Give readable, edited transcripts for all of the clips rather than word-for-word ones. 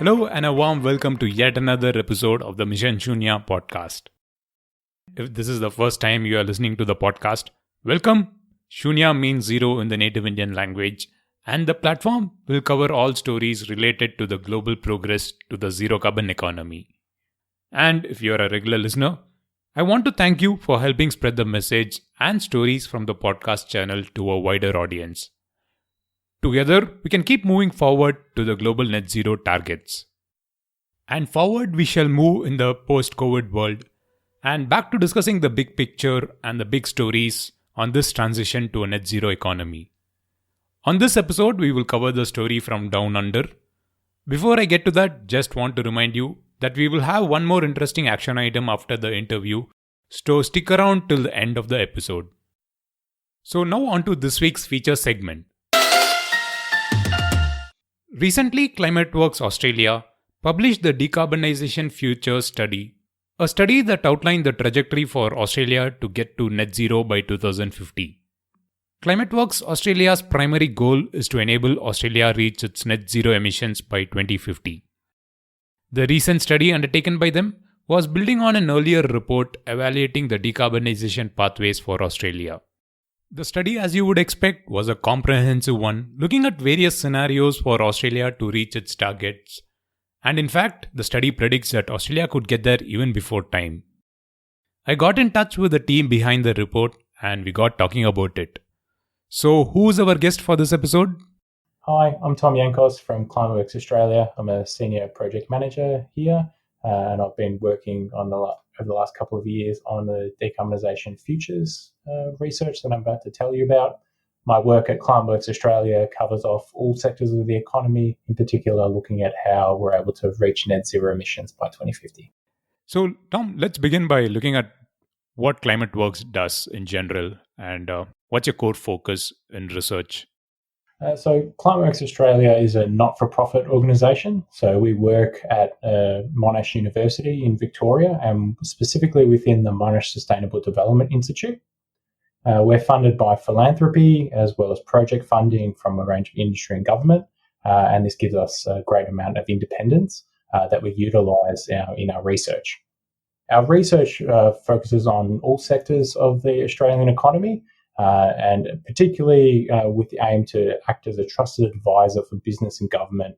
Hello and a warm welcome to yet another episode of the Mission Shunya podcast. If this is the first time you are listening to the podcast, welcome. Shunya means zero in the native Indian language, and the platform will cover all stories related to the global progress to the zero carbon economy. And if you are a regular listener, I want to thank you for helping spread the message and stories from the podcast channel to a wider audience. Together, we can keep moving forward to the global net zero targets. And forward we shall move in the post-COVID world, and back to discussing the big picture and the big stories on this transition to a net zero economy. On this episode, we will cover the story from down under. Before I get to that, just want to remind you that we will have one more interesting action item after the interview, so stick around till the end of the episode. So now on to this week's feature segment. Recently, ClimateWorks Australia published the Decarbonisation Futures study, a study that outlined the trajectory for Australia to get to net zero by 2050. ClimateWorks Australia's primary goal is to enable Australia reach its net zero emissions by 2050. The recent study undertaken by them was building on an earlier report evaluating the decarbonisation pathways for Australia. The study, as you would expect, was a comprehensive one, looking at various scenarios for Australia to reach its targets. And in fact, the study predicts that Australia could get there even before time. I got in touch with the team behind the report and we got talking about it. So, who's our guest for this episode? Hi, I'm Tom Yankos from ClimateWorks Australia. I'm a senior project manager here, and I've been working on over the last couple of years on the Decarbonisation Futures research that I'm about to tell you about. My work at ClimateWorks Australia covers off all sectors of the economy, in particular looking at how we're able to reach net zero emissions by 2050. So, Tom, let's begin by looking at what ClimateWorks does in general and what's your core focus in research? So ClimateWorks Australia is a not-for-profit organisation. So we work at Monash University in Victoria and specifically within the Monash Sustainable Development Institute. We're funded by philanthropy as well as project funding from a range of industry and government. And this gives us a great amount of independence that we utilise in our research. Our research focuses on all sectors of the Australian economy, and particularly with the aim to act as a trusted advisor for business and government,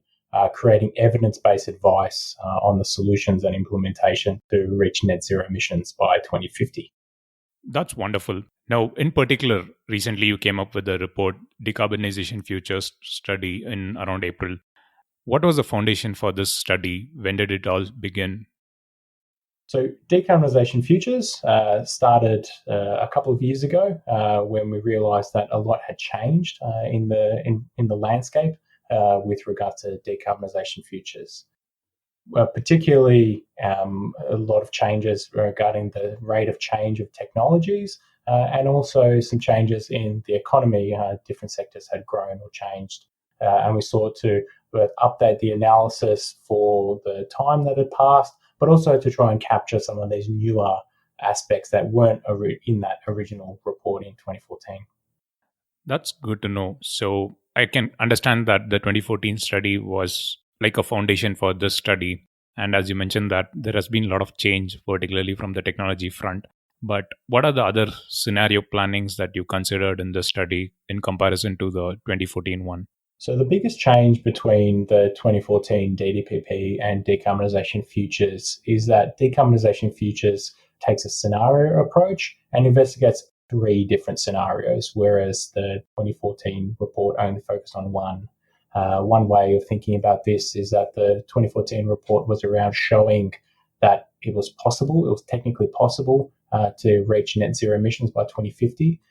creating evidence-based advice on the solutions and implementation to reach net zero emissions by 2050. That's wonderful. Now, in particular, recently you came up with the report, Decarbonisation Futures study in around April. What was the foundation for this study? When did it all begin? So Decarbonisation Futures started a couple of years ago when we realised that a lot had changed in the landscape with regard to decarbonisation futures. Particularly a lot of changes regarding the rate of change of technologies and also some changes in the economy. Different sectors had grown or changed, and we sought to both update the analysis for the time that had passed, but also to try and capture some of these newer aspects that weren't in that original report in 2014. That's good to know. So I can understand that the 2014 study was like a foundation for this study. And as you mentioned that there has been a lot of change, particularly from the technology front. But what are the other scenario plannings that you considered in the study in comparison to the 2014 one? So the biggest change between the 2014 DDPP and Decarbonisation Futures is that Decarbonisation Futures takes a scenario approach and investigates 3 different scenarios, whereas the 2014 report only focused on one. One way of thinking about this is that the 2014 report was around showing that it was technically possible to reach net zero emissions by 2050,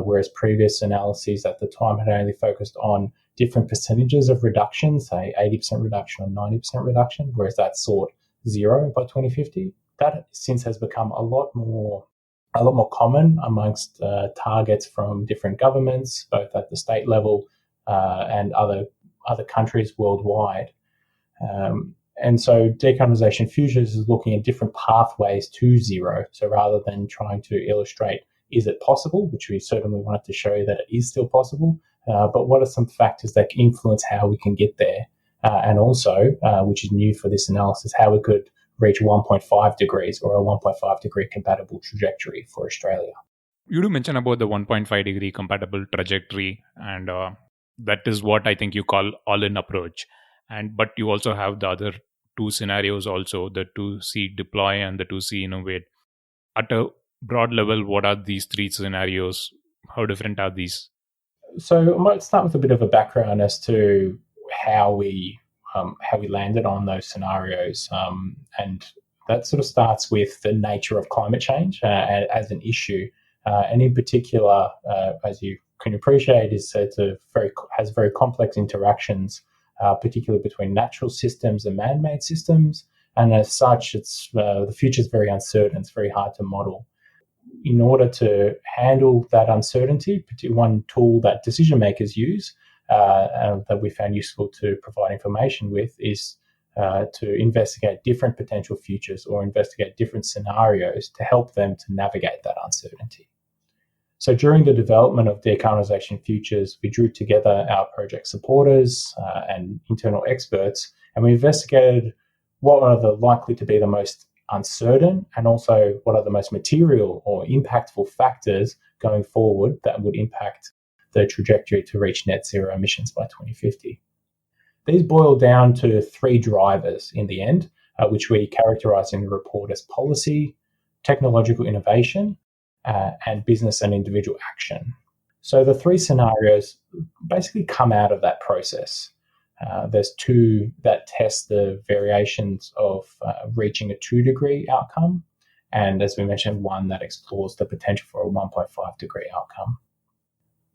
whereas previous analyses at the time had only focused on different percentages of reduction, say 80% reduction or 90% reduction, whereas that sought zero by 2050. That since has become a lot more common amongst targets from different governments, both at the state level and other countries worldwide. And so Decarbonisation Futures is looking at different pathways to zero. So rather than trying to illustrate, is it possible, which we certainly wanted to show that it is still possible, but what are some factors that can influence how we can get there? and also, which is new for this analysis, how we could reach 1.5 degrees or a 1.5 degree compatible trajectory for Australia. You do mention about the 1.5 degree compatible trajectory, and that is what I think you call all-in approach. But you also have the other two scenarios also, the 2C deploy and the 2C innovate. At a broad level, what are these three scenarios? How different are these? So I might start with a bit of a background as to how we landed on those scenarios, and that sort of starts with the nature of climate change as an issue, and in particular, as you can appreciate, has very complex interactions, particularly between natural systems and man-made systems, and as such, the future is very uncertain. It's very hard to model. In order to handle that uncertainty, one tool that decision makers use that we found useful to provide information with is to investigate different potential futures or investigate different scenarios to help them to navigate that uncertainty. So during the development of Decarbonisation Futures, we drew together our project supporters and internal experts, and we investigated what are the likely to be the most uncertain and also what are the most material or impactful factors going forward that would impact the trajectory to reach net zero emissions by 2050. These boil down to three drivers in the end, which we characterise in the report as policy, technological innovation, and business and individual action. So the three scenarios basically come out of that process. There's two that test the variations of reaching a 2-degree outcome, and as we mentioned, one that explores the potential for a 1.5 degree outcome.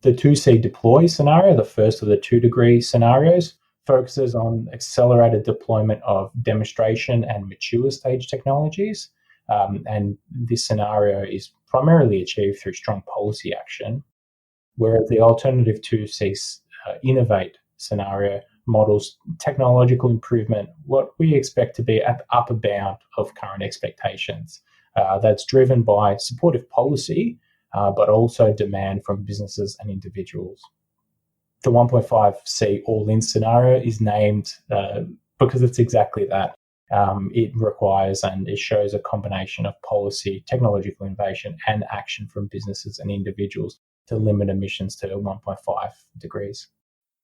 The 2C deploy scenario, the first of the 2-degree scenarios, focuses on accelerated deployment of demonstration and mature stage technologies, and this scenario is primarily achieved through strong policy action, whereas the alternative 2C innovate scenario models technological improvement, what we expect to be at the upper bound of current expectations. That's driven by supportive policy, but also demand from businesses and individuals. The 1.5C all-in scenario is named because it's exactly that. It requires and it shows a combination of policy, technological innovation, and action from businesses and individuals to limit emissions to 1.5 degrees.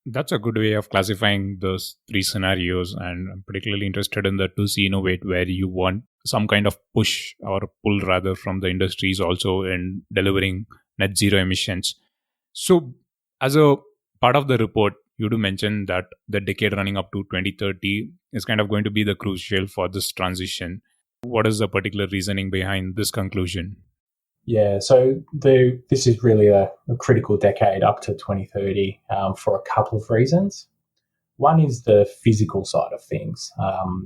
That's a good way of classifying those three scenarios, and I'm particularly interested in the 2C innovate, where you want some kind of push or pull rather from the industries also in delivering net zero emissions. So as a part of the report, you do mention that the decade running up to 2030 is kind of going to be the crucial for this transition. What is the particular reasoning behind this conclusion? Yeah, so this is really a critical decade up to 2030 for a couple of reasons. One is the physical side of things,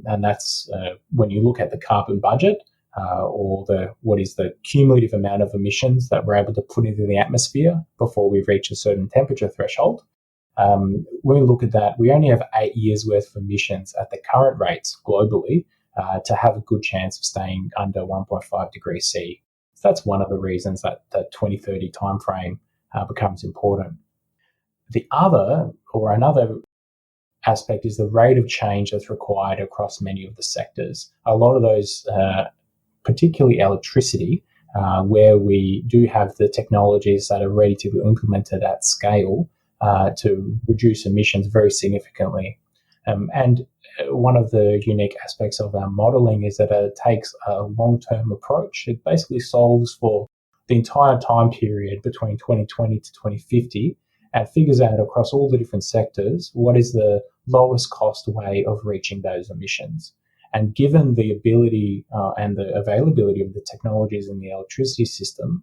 and that's when you look at the carbon budget or what is the cumulative amount of emissions that we're able to put into the atmosphere before we reach a certain temperature threshold. When we look at that, we only have 8 years worth of emissions at the current rates globally to have a good chance of staying under 1.5 degrees C. So that's one of the reasons that the 2030 timeframe becomes important. The another aspect is the rate of change that's required across many of the sectors. A lot of those, particularly electricity, where we do have the technologies that are ready to be implemented at scale to reduce emissions very significantly. And one of the unique aspects of our modelling is that it takes a long-term approach. It basically solves for the entire time period between 2020 to 2050 and figures out across all the different sectors what is the lowest cost way of reaching those emissions. And given the ability and the availability of the technologies in the electricity system,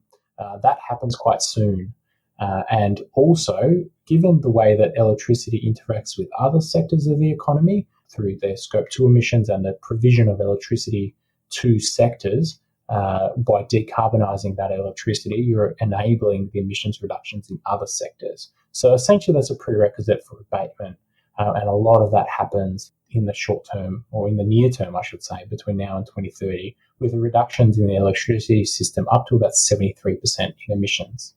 that happens quite soon. And also, given the way that electricity interacts with other sectors of the economy through their Scope 2 emissions and the provision of electricity to sectors, by decarbonising that electricity, you're enabling the emissions reductions in other sectors. So essentially, that's a prerequisite for abatement. And a lot of that happens in the short term, or in the near term, I should say, between now and 2030, with reductions in the electricity system up to about 73% in emissions.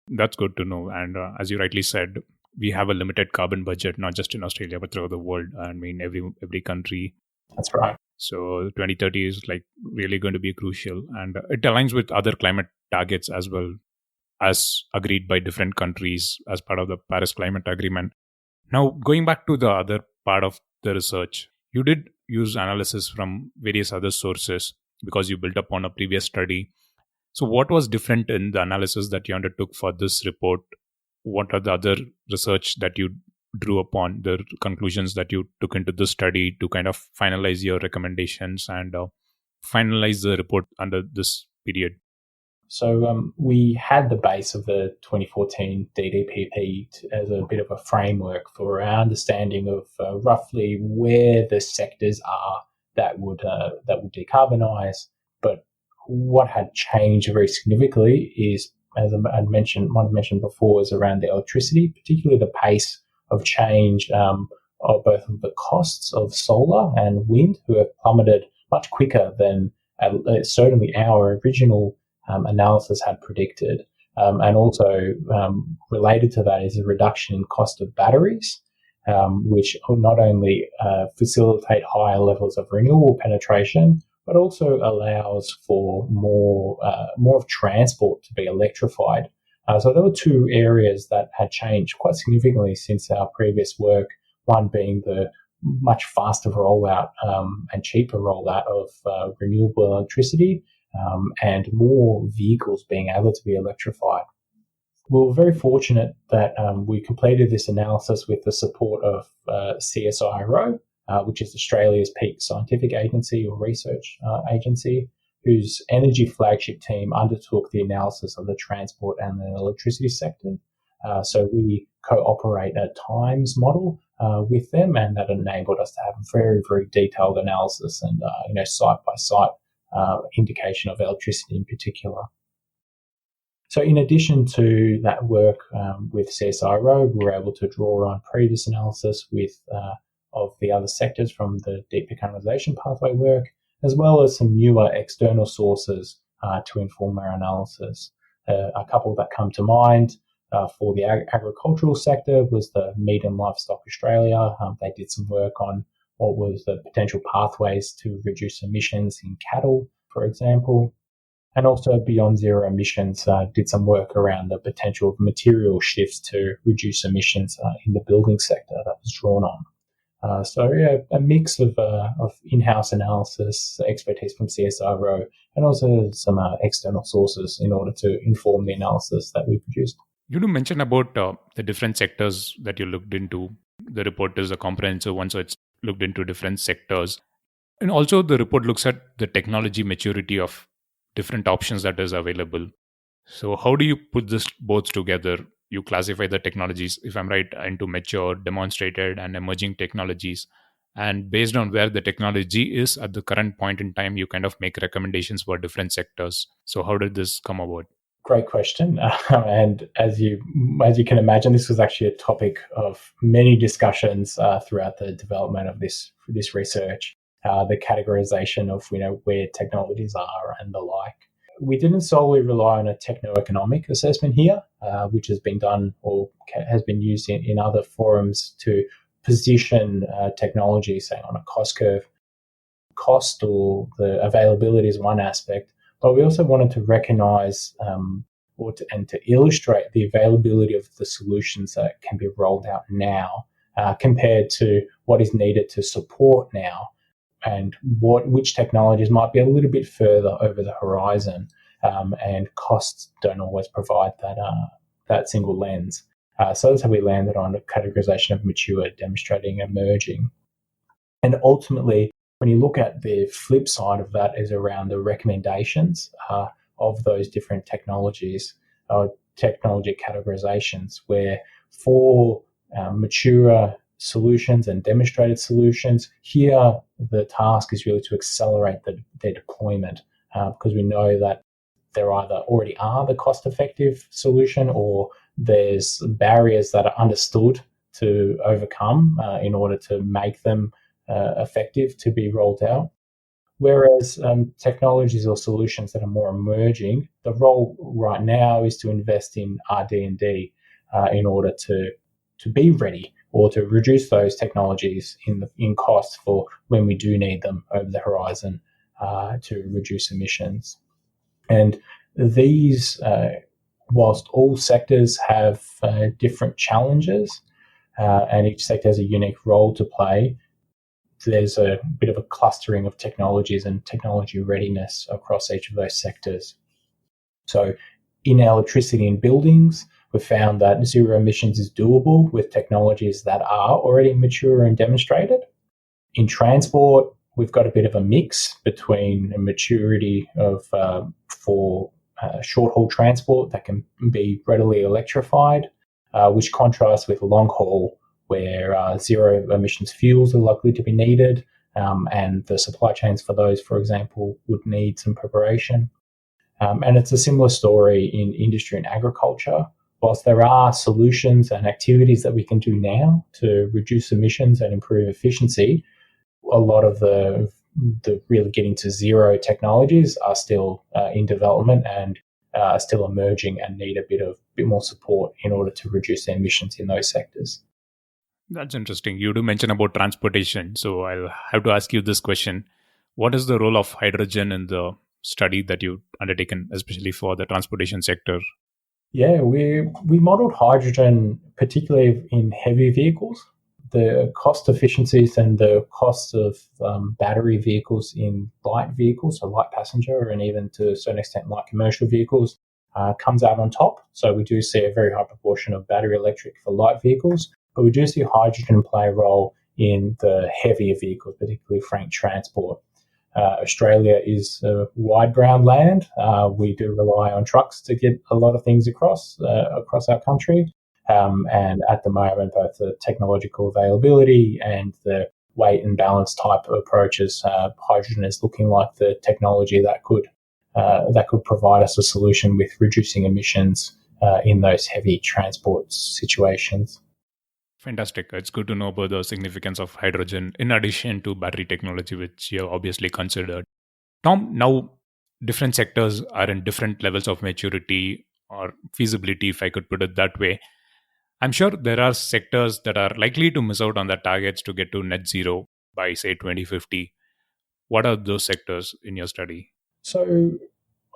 That's good to know. And as you rightly said, we have a limited carbon budget, not just in Australia, but throughout the world. I mean, every country. That's right. So 2030 is like really going to be crucial, and it aligns with other climate targets as well as agreed by different countries as part of the Paris Climate Agreement. Now, going back to the other part of the research, you did use analysis from various other sources because you built upon a previous study. So what was different in the analysis that you undertook for this report? What are the other research that you drew upon, the conclusions that you took into this study to kind of finalize your recommendations and finalize the report under this period? So we had the base of the 2014 DDPP as a bit of a framework for our understanding of roughly where the sectors are that would decarbonise. But what had changed very significantly is, as I might have mentioned before, is around the electricity, particularly the pace of change of both of the costs of solar and wind, who have plummeted much quicker than certainly our original analysis had predicted. And also related to that is a reduction in cost of batteries, which not only facilitate higher levels of renewable penetration, but also allows for more of transport to be electrified. So there were two areas that had changed quite significantly since our previous work, one being the much faster rollout and cheaper rollout of renewable electricity, and more vehicles being able to be electrified. We were very fortunate that we completed this analysis with the support of CSIRO, which is Australia's peak scientific agency or research agency, whose energy flagship team undertook the analysis of the transport and the electricity sector. So we cooperate a times model with them, and that enabled us to have a very, very detailed analysis and site-by-site indication of electricity in particular. So in addition to that work with CSIRO, we were able to draw on previous analysis of the other sectors from the deep decarbonisation pathway work, as well as some newer external sources to inform our analysis. A couple that come to mind for the agricultural sector was the Meat and Livestock Australia. They did some work on what was the potential pathways to reduce emissions in cattle, for example. And also Beyond Zero Emissions did some work around the potential of material shifts to reduce emissions in the building sector that was drawn on. A mix of in-house analysis, expertise from CSIRO, and also some external sources in order to inform the analysis that we produced. You do mention about the different sectors that you looked into. The report is a comprehensive one, so it's looked into different sectors. And also the report looks at the technology maturity of different options that is available. So how do you put this both together? You classify the technologies, if I'm right, into mature, demonstrated, and emerging technologies. And based on where the technology is at the current point in time, you kind of make recommendations for different sectors. So how did this come about? Great question. And as you can imagine, this was actually a topic of many discussions throughout the development of this research, the categorization of where technologies are and the like. We didn't solely rely on a techno-economic assessment here, which has been done or has been used in other forums to position technology, say, on a cost curve. Cost or the availability is one aspect, but we also wanted to recognize and to illustrate the availability of the solutions that can be rolled out now compared to what is needed to support now, and which technologies might be a little bit further over the horizon, and costs don't always provide that single lens. So that's how we landed on a categorization of mature, demonstrating, emerging. And ultimately, when you look at the flip side of that is around the recommendations of those different technologies, technology categorizations, where for mature solutions and demonstrated solutions, here the task is really to accelerate their deployment, because we know that there either already are the cost-effective solution or there's barriers that are understood to overcome in order to make them effective to be rolled out. Whereas technologies or solutions that are more emerging, the role right now is to invest in R&D in order to be ready or to reduce those technologies in cost for when we do need them over the horizon to reduce emissions. And these, whilst all sectors have different challenges and each sector has a unique role to play, there's a bit of a clustering of technologies and technology readiness across each of those sectors. So in electricity and buildings, we've found that zero emissions is doable with technologies that are already mature and demonstrated. In transport, we've got a bit of a mix between a maturity of for short-haul transport that can be readily electrified, which contrasts with long-haul, where zero emissions fuels are likely to be needed, and the supply chains for those, for example, would need some preparation. And it's a similar story in industry and agriculture. Whilst there are solutions and activities that we can do now to reduce emissions and improve efficiency, a lot of the really getting to zero technologies are still in development and still emerging and need a bit more support in order to reduce the emissions in those sectors. That's interesting. You do mention about transportation, so I'll have to ask you this question. What is the role of hydrogen in the study that you've undertaken, especially for the transportation sector? Yeah, we modelled hydrogen particularly in heavy vehicles. The cost efficiencies and the cost of battery vehicles in light vehicles, so light passenger and even to a certain extent light commercial vehicles, comes out on top. So we do see a very high proportion of battery electric for light vehicles, but we do see hydrogen play a role in the heavier vehicles, particularly freight transport. Australia is a wide ground land. We do rely on trucks to get a lot of things across our country. And at the moment, both the technological availability and the weight and balance type of approaches, hydrogen is looking like the technology that could provide us a solution with reducing emissions in those heavy transport situations. Fantastic. It's good to know about the significance of hydrogen in addition to battery technology, which you have obviously considered. Tom, now different sectors are in different levels of maturity or feasibility, if I could put it that way. I'm sure there are sectors that are likely to miss out on their targets to get to net zero by, say, 2050. What are those sectors in your study? So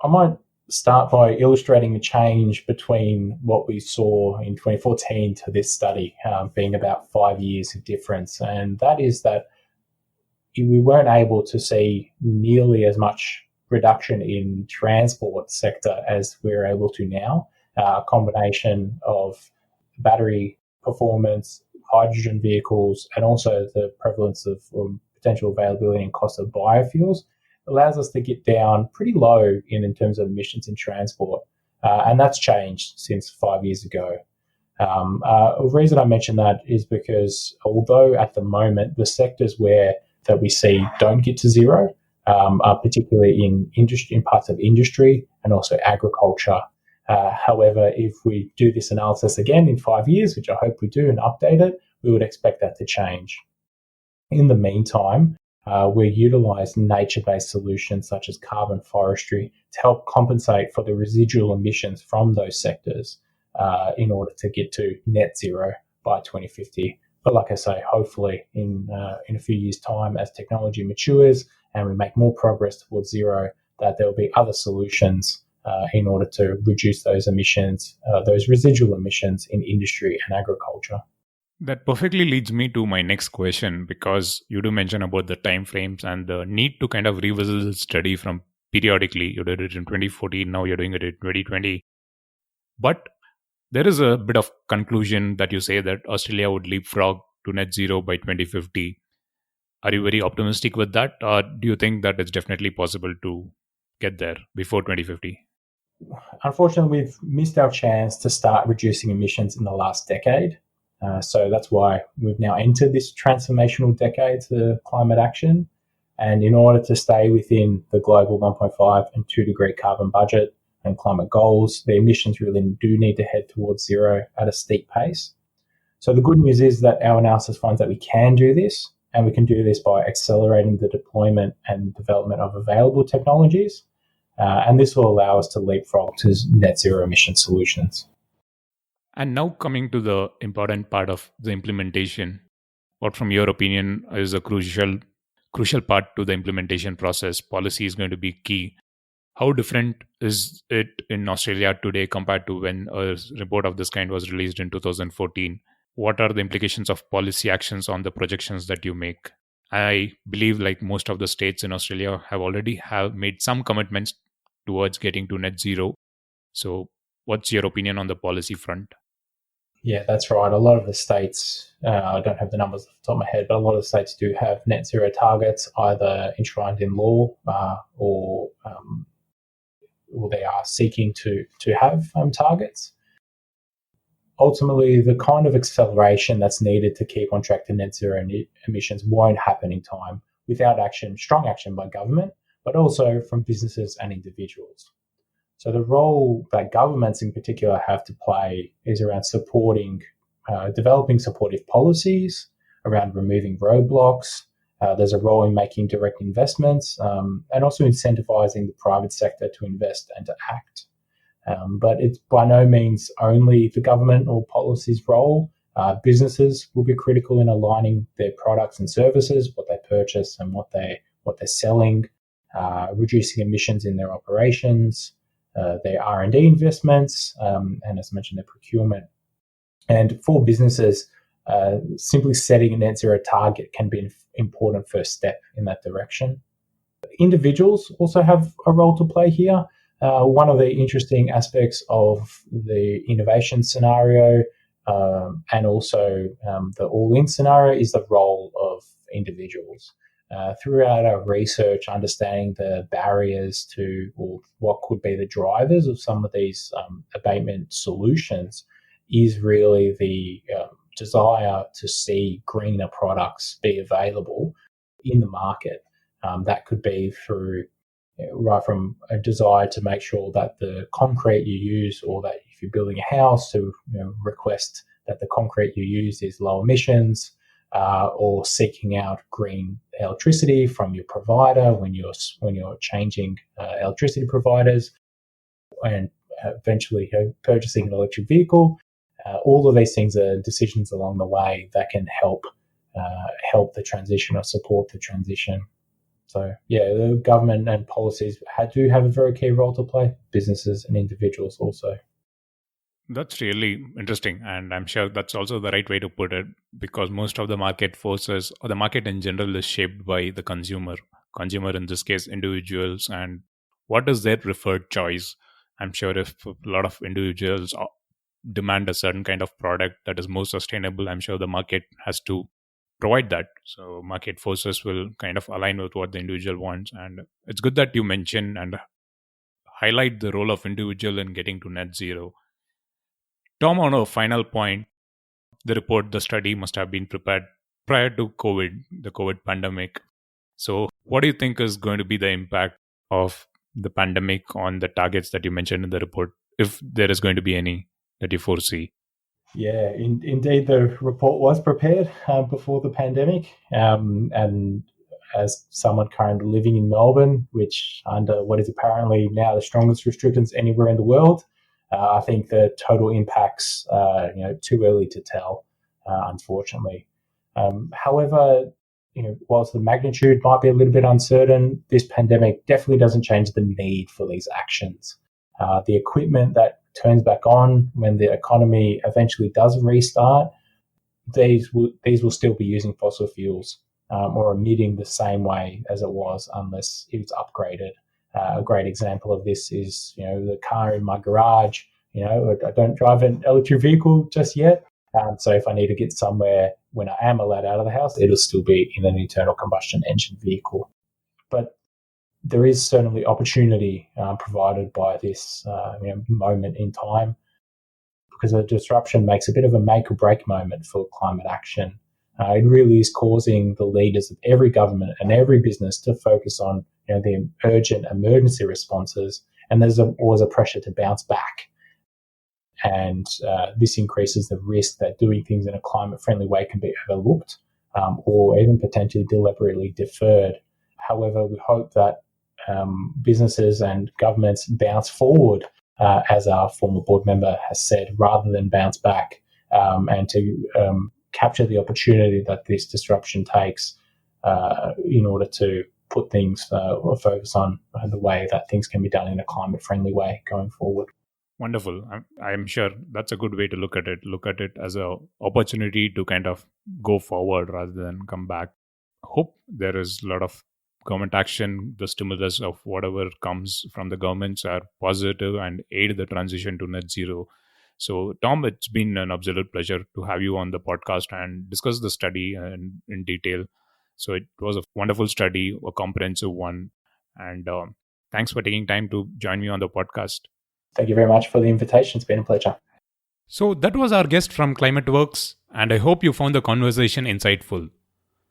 I might start by illustrating the change between what we saw in 2014 to this study, being about 5 years of difference. And that is that we weren't able to see nearly as much reduction in transport sector as we're able to now. A combination of battery performance, hydrogen vehicles, and also the prevalence of potential availability and cost of biofuels allows us to get down pretty low in terms of emissions in transport. And that's changed since 5 years ago. The reason I mention that is because although at the moment the sectors that we see don't get to zero are particularly in parts of industry and also agriculture. However, if we do this analysis again in 5 years, which I hope we do and update it, we would expect that to change. In the meantime, we utilise nature-based solutions such as carbon forestry to help compensate for the residual emissions from those sectors in order to get to net zero by 2050. But like I say, hopefully in a few years' time, as technology matures and we make more progress towards zero, that there will be other solutions in order to reduce those emissions, those residual emissions in industry and agriculture. That perfectly leads me to my next question, because you do mention about the timeframes and the need to kind of revisit the study from periodically. You did it in 2014, now you're doing it in 2020. But there is a bit of conclusion that you say that Australia would leapfrog to net zero by 2050. Are you very optimistic with that, or do you think that it's definitely possible to get there before 2050? Unfortunately, we've missed our chance to start reducing emissions in the last decade. So that's why we've now entered this transformational decade to climate action. And in order to stay within the global 1.5 and 2 degree carbon budget and climate goals, the emissions really do need to head towards zero at a steep pace. So the good news is that our analysis finds that we can do this, and we can do this by accelerating the deployment and development of available technologies. And this will allow us to leapfrog to net zero emission solutions. And now coming to the important part of the implementation, what from your opinion is a crucial part to the implementation process? Policy is going to be key. How different is it in Australia today compared to when a report of this kind was released in 2014? What are the implications of policy actions on the projections that you make? I believe like most of the states in Australia have made some commitments towards getting to net zero. So what's your opinion on the policy front? Yeah, that's right. A lot of the states, I don't have the numbers off the top of my head, but a lot of the states do have net zero targets, either enshrined in law or they are seeking to have targets. Ultimately, the kind of acceleration that's needed to keep on track to net zero emissions won't happen in time without strong action by government, but also from businesses and individuals. So the role that governments in particular have to play is around developing supportive policies, around removing roadblocks. There's a role in making direct investments and also incentivizing the private sector to invest and to act. But it's by no means only the government or policy's role. Businesses will be critical in aligning their products and services, what they purchase and what they're selling, reducing emissions in their operations, their R&D investments, and as mentioned, their procurement. And for businesses, simply setting a net zero target can be an important first step in that direction. Individuals also have a role to play here. One of the interesting aspects of the innovation scenario and also the all-in scenario is the role of individuals. Throughout our research, understanding the barriers to or what could be the drivers of some of these abatement solutions is really the desire to see greener products be available in the market. That could be through right from a desire to make sure that the concrete you use, or that if you're building a house, to request that the concrete you use is low emissions, or seeking out green electricity from your provider when you're changing electricity providers, and eventually purchasing an electric vehicle. All of these things are decisions along the way that can help the transition or support the transition. So, yeah, the government and policies do have a very key role to play, businesses and individuals also. That's really interesting. And I'm sure that's also the right way to put it, because most of the market forces, or the market in general, is shaped by the consumer. Consumer, in this case, individuals, and what is their preferred choice. I'm sure if a lot of individuals demand a certain kind of product that is more sustainable, I'm sure the market has to provide that. So market forces will kind of align with what the individual wants. And it's good that you mention and highlight the role of individual in getting to net zero. Tom, on a final point, the study must have been prepared prior to the COVID pandemic. So what do you think is going to be the impact of the pandemic on the targets that you mentioned in the report, if there is going to be any that you foresee? Yeah, indeed, the report was prepared before the pandemic. And as someone currently living in Melbourne, which under what is apparently now the strongest restrictions anywhere in the world, I think the total impacts are too early to tell, unfortunately. However, whilst the magnitude might be a little bit uncertain, this pandemic definitely doesn't change the need for these actions. The equipment that turns back on when the economy eventually does restart, these will still be using fossil fuels or emitting the same way as it was, unless it's upgraded. A great example of this is the car in my garage. I don't drive an electric vehicle just yet, so if I need to get somewhere when I am allowed out of the house, it'll still be in an internal combustion engine vehicle. But there is certainly opportunity provided by this moment in time, because a disruption makes a bit of a make or break moment for climate action. It really is causing the leaders of every government and every business to focus on the urgent emergency responses, and there's always a pressure to bounce back. And this increases the risk that doing things in a climate-friendly way can be overlooked or even potentially deliberately deferred. However, we hope that businesses and governments bounce forward as our former board member has said, rather than bounce back and to capture the opportunity that this disruption takes in order to put things or focus on the way that things can be done in a climate-friendly way going forward. Wonderful. I'm sure that's a good way to look at it. Look at it as an opportunity to kind of go forward rather than come back. Hope there is a lot of government action, the stimulus of whatever comes from the governments are positive and aid the transition to net zero. So, Tom, it's been an absolute pleasure to have you on the podcast and discuss the study in detail. So it was a wonderful study, a comprehensive one. And thanks for taking time to join me on the podcast. Thank you very much for the invitation. It's been a pleasure. So that was our guest from ClimateWorks, and I hope you found the conversation insightful.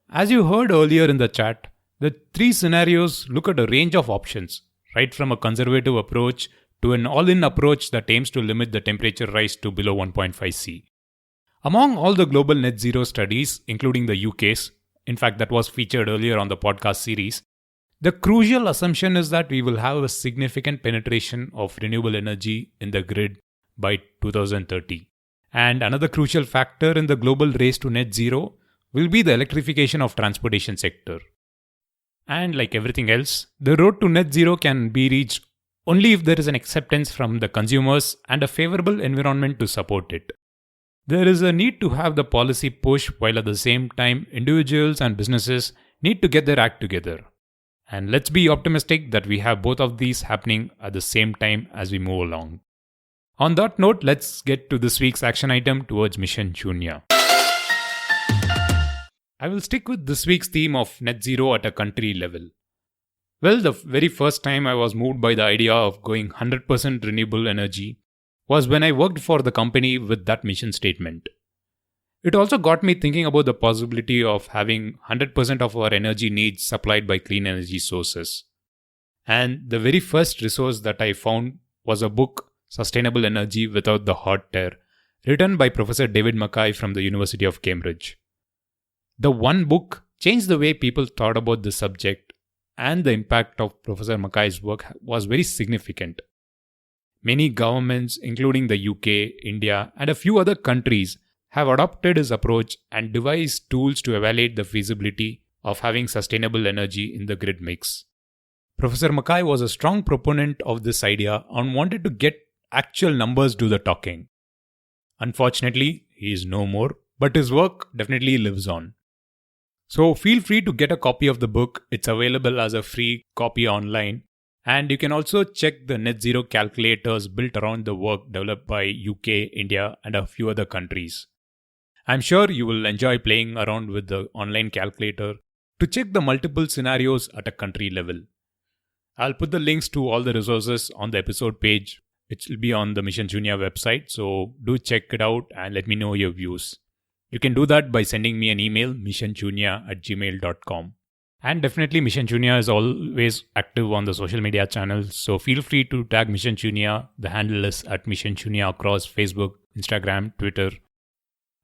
As you heard earlier in the chat, the three scenarios look at a range of options, right from a conservative approach to an all-in approach that aims to limit the temperature rise to below 1.5 C. Among all the global net zero studies, including the UK's, in fact that was featured earlier on the podcast series, the crucial assumption is that we will have a significant penetration of renewable energy in the grid by 2030. And another crucial factor in the global race to net zero will be the electrification of transportation sector. And like everything else, the road to net zero can be reached only if there is an acceptance from the consumers and a favorable environment to support it. There is a need to have the policy push while at the same time individuals and businesses need to get their act together. And let's be optimistic that we have both of these happening at the same time as we move along. On that note, let's get to this week's action item towards Mission Shunya. I will stick with this week's theme of net zero at a country level. Well, the very first time I was moved by the idea of going 100% renewable energy was when I worked for the company with that mission statement. It also got me thinking about the possibility of having 100% of our energy needs supplied by clean energy sources. And the very first resource that I found was a book, Sustainable Energy Without the Hot Air, written by Professor David Mackay from the University of Cambridge. The one book changed the way people thought about the subject, and the impact of Professor Mackay's work was very significant. Many governments, including the UK, India, and a few other countries, have adopted his approach and devised tools to evaluate the feasibility of having sustainable energy in the grid mix. Professor Mackay was a strong proponent of this idea and wanted to get actual numbers do the talking. Unfortunately, he is no more, but his work definitely lives on. So feel free to get a copy of the book. It's available as a free copy online. And you can also check the net zero calculators built around the work developed by UK, India, and a few other countries. I'm sure you will enjoy playing around with the online calculator to check the multiple scenarios at a country level. I'll put the links to all the resources on the episode page. It will be on the Mission Shunya website, so do check it out and let me know your views. You can do that by sending me an email, missionshunya@gmail.com. And definitely Mission Shunya is always active on the social media channels, so feel free to tag Mission Shunya. The handle is @Mission Shunya across Facebook, Instagram, Twitter.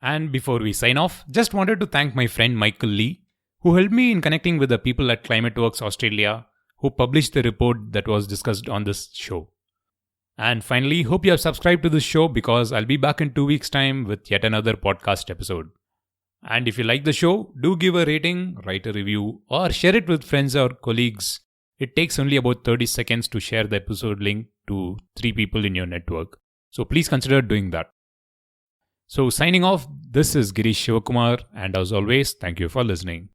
And before we sign off, just wanted to thank my friend Michael Lee, who helped me in connecting with the people at ClimateWorks Australia, who published the report that was discussed on this show. And finally, hope you have subscribed to this show because I'll be back in 2 weeks' time with yet another podcast episode. And if you like the show, do give a rating, write a review, or share it with friends or colleagues. It takes only about 30 seconds to share the episode link to 3 people in your network. So please consider doing that. So signing off, this is Girish Shivakumar, and as always, thank you for listening.